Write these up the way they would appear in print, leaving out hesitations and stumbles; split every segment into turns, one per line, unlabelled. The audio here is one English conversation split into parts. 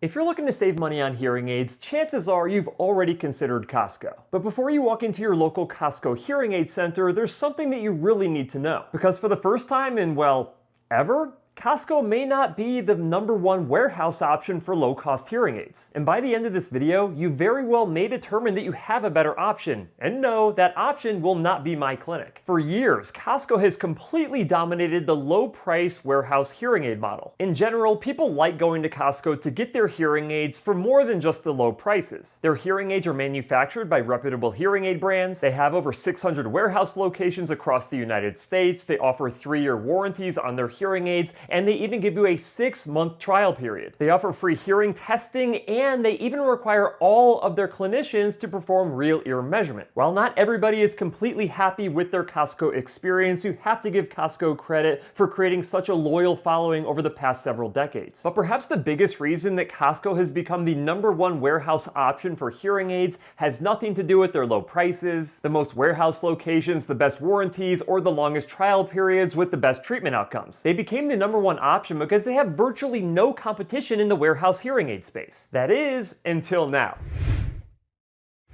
If you're looking to save money on hearing aids, chances are you've already considered Costco. But before you walk into your local Costco hearing aid center, there's something that you really need to know. Because for the first time in, well, ever, Costco may not be the #1 warehouse option for low-cost hearing aids. And by the end of this video, you very well may determine that you have a better option. And no, that option will not be my clinic. For years, Costco has completely dominated the low-price warehouse hearing aid model. In general, people like going to Costco to get their hearing aids for more than just the low prices. Their hearing aids are manufactured by reputable hearing aid brands. They have over 600 warehouse locations across the United States. They offer 3-year warranties on their hearing aids, and they even give you a 6-month trial period. They offer free hearing testing, and they even require all of their clinicians to perform real ear measurement. While not everybody is completely happy with their Costco experience, you have to give Costco credit for creating such a loyal following over the past several decades. But perhaps the biggest reason that Costco has become the #1 warehouse option for hearing aids has nothing to do with their low prices, the most warehouse locations, the best warranties, or the longest trial periods with the best treatment outcomes. They became the #1 option because they have virtually no competition in the warehouse hearing aid space. That is, until now.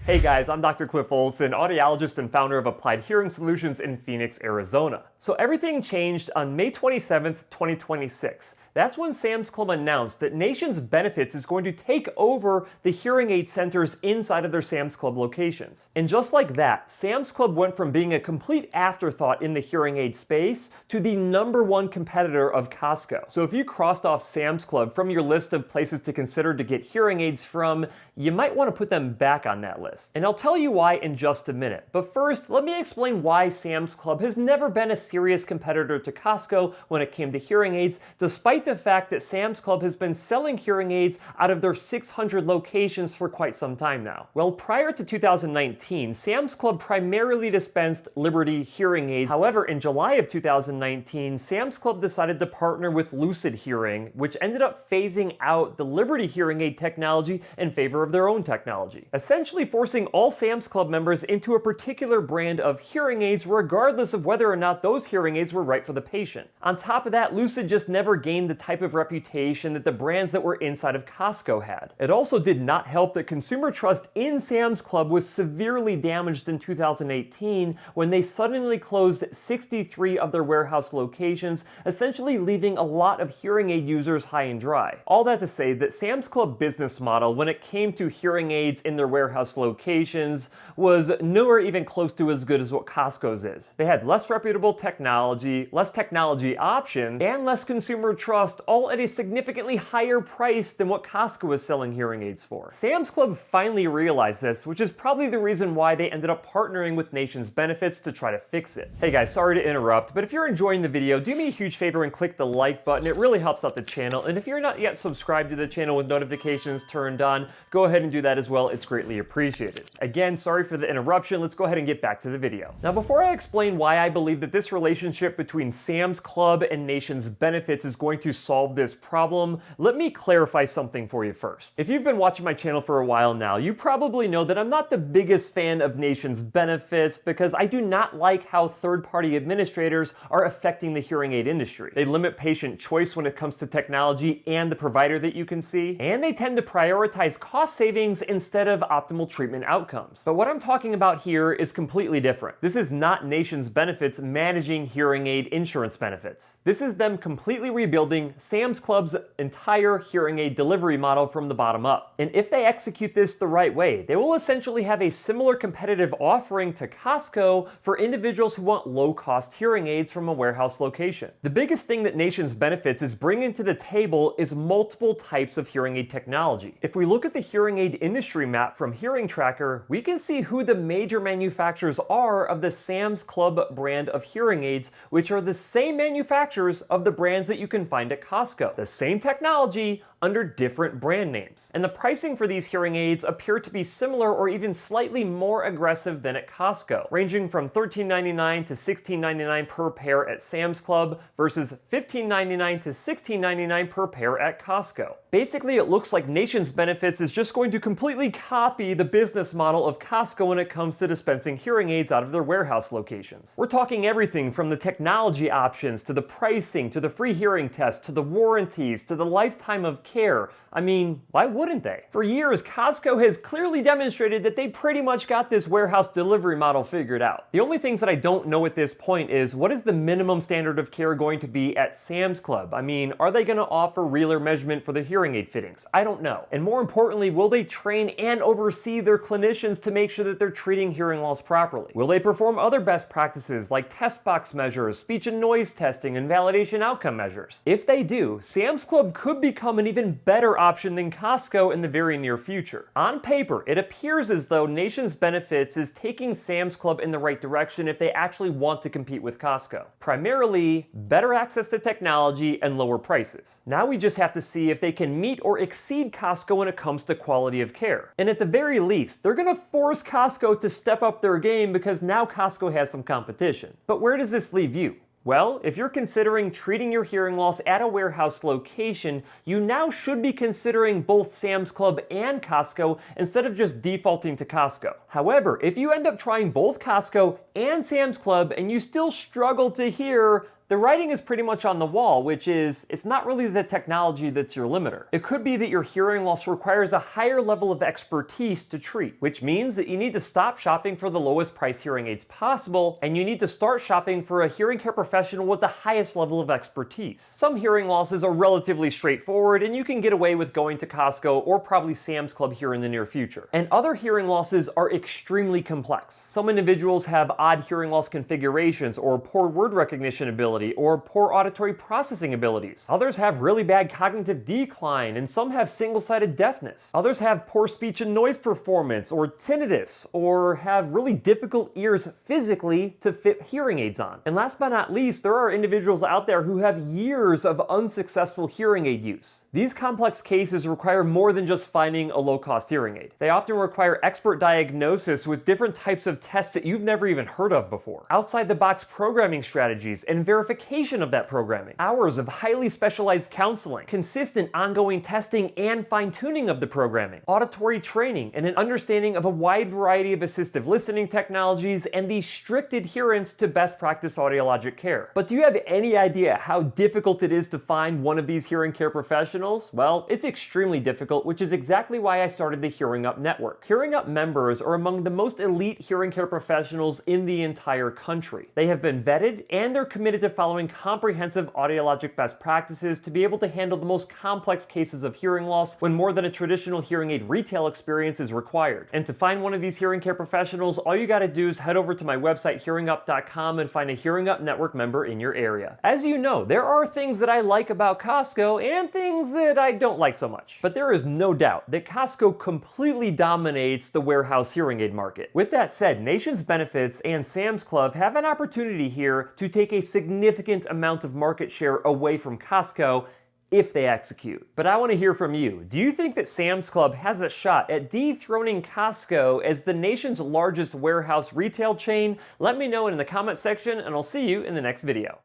Hey guys, I'm Dr. Cliff Olson, audiologist and founder of Applied Hearing Solutions in Phoenix, Arizona. So everything changed on May 27th, 2026. That's when Sam's Club announced that NationsBenefits is going to take over the hearing aid centers inside of their Sam's Club locations. And just like that, Sam's Club went from being a complete afterthought in the hearing aid space to the #1 competitor of Costco. So if you crossed off Sam's Club from your list of places to consider to get hearing aids from, you might want to put them back on that list. And I'll tell you why in just a minute. But first, let me explain why Sam's Club has never been a serious competitor to Costco when it came to hearing aids, despite the fact that Sam's Club has been selling hearing aids out of their 600 locations for quite some time now. Well, prior to 2019, Sam's Club primarily dispensed Liberty hearing aids. However, in July of 2019, Sam's Club decided to partner with Lucid Hearing, which ended up phasing out the Liberty hearing aid technology in favor of their own technology, essentially forcing all Sam's Club members into a particular brand of hearing aids regardless of whether or not those hearing aids were right for the patient. On top of that, Lucid just never gained the type of reputation that the brands that were inside of Costco had. It also did not help that consumer trust in Sam's Club was severely damaged in 2018 when they suddenly closed 63 of their warehouse locations, essentially leaving a lot of hearing aid users high and dry. All that to say that Sam's Club business model when it came to hearing aids in their warehouse locations was nowhere even close to as good as what Costco's is. They had less reputable technology, less technology options, and less consumer trust, all at a significantly higher price than what Costco was selling hearing aids for. Sam's Club finally realized this, which is probably the reason why they ended up partnering with NationsBenefits to try to fix it. Hey guys, sorry to interrupt, but if you're enjoying the video, do me a huge favor and click the like button. It really helps out the channel. And if you're not yet subscribed to the channel with notifications turned on, go ahead and do that as well. It's greatly appreciated. Again, sorry for the interruption. Let's go ahead and get back to the video. Now, before I explain why I believe that this relationship between Sam's Club and NationsBenefits is going to solve this problem, let me clarify something for you first. If you've been watching my channel for a while now, you probably know that I'm not the biggest fan of NationsBenefits because I do not like how third-party administrators are affecting the hearing aid industry. They limit patient choice when it comes to technology and the provider that you can see, and they tend to prioritize cost savings instead of optimal treatment outcomes. But what I'm talking about here is completely different. This is not NationsBenefits managing hearing aid insurance benefits. This is them completely rebuilding Sam's Club's entire hearing aid delivery model from the bottom up. And if they execute this the right way, they will essentially have a similar competitive offering to Costco for individuals who want low-cost hearing aids from a warehouse location. The biggest thing that NationsBenefits is bringing to the table is multiple types of hearing aid technology. If we look at the hearing aid industry map from Hearing Tracker, we can see who the major manufacturers are of the Sam's Club brand of hearing aids, which are the same manufacturers of the brands that you can find at Costco. The same technology under different brand names. And the pricing for these hearing aids appear to be similar or even slightly more aggressive than at Costco, ranging from $13.99 to $16.99 per pair at Sam's Club versus $15.99 to $16.99 per pair at Costco. Basically, it looks like NationsBenefits is just going to completely copy the business model of Costco when it comes to dispensing hearing aids out of their warehouse locations. We're talking everything from the technology options to the pricing to the free hearing test to the warranties to the lifetime of care. I mean, why wouldn't they? For years, Costco has clearly demonstrated that they pretty much got this warehouse delivery model figured out. The only things that I don't know at this point is, what is the minimum standard of care going to be at Sam's Club? I mean, are they going to offer reeler measurement for the hearing aid fittings? I don't know. And more importantly, will they train and oversee their clinicians to make sure that they're treating hearing loss properly? Will they perform other best practices like test box measures, speech and noise testing, and validation outcome measures? If they do, Sam's Club could become an even better option than Costco in the very near future. On paper, it appears as though NationsBenefits is taking Sam's Club in the right direction if they actually want to compete with Costco. Primarily, better access to technology and lower prices. Now we just have to see if they can meet or exceed Costco when it comes to quality of care. And at the very least, they're going to force Costco to step up their game because now Costco has some competition. But where does this leave you? Well, if you're considering treating your hearing loss at a warehouse location, you now should be considering both Sam's Club and Costco instead of just defaulting to Costco. However, if you end up trying both Costco and Sam's Club and you still struggle to hear, the writing is pretty much on the wall, which is, it's not really the technology that's your limiter. It could be that your hearing loss requires a higher level of expertise to treat, which means that you need to stop shopping for the lowest price hearing aids possible, and you need to start shopping for a hearing care professional with the highest level of expertise. Some hearing losses are relatively straightforward, and you can get away with going to Costco or probably Sam's Club here in the near future. And other hearing losses are extremely complex. Some individuals have odd hearing loss configurations or poor word recognition ability, or poor auditory processing abilities. Others have really bad cognitive decline, and some have single-sided deafness. Others have poor speech and noise performance, or tinnitus, or have really difficult ears physically to fit hearing aids on. And last but not least, there are individuals out there who have years of unsuccessful hearing aid use. These complex cases require more than just finding a low-cost hearing aid. They often require expert diagnosis with different types of tests that you've never even heard of before, outside-the-box programming strategies, and verification of that programming, hours of highly specialized counseling, consistent ongoing testing and fine-tuning of the programming, auditory training, and an understanding of a wide variety of assistive listening technologies, and the strict adherence to best practice audiologic care. But do you have any idea how difficult it is to find one of these hearing care professionals? Well, it's extremely difficult, which is exactly why I started the Hearing Up Network. Hearing Up members are among the most elite hearing care professionals in the entire country. They have been vetted, and they're committed to following comprehensive audiologic best practices to be able to handle the most complex cases of hearing loss when more than a traditional hearing aid retail experience is required. And to find one of these hearing care professionals, all you gotta do is head over to my website, hearingup.com, and find a Hearing Up Network member in your area. As you know, there are things that I like about Costco and things that I don't like so much. But there is no doubt that Costco completely dominates the warehouse hearing aid market. With that said, NationsBenefits and Sam's Club have an opportunity here to take a significant amount of market share away from Costco if they execute. But I want to hear from you. Do you think that Sam's Club has a shot at dethroning Costco as the nation's largest warehouse retail chain? Let me know in the comment section, and I'll see you in the next video.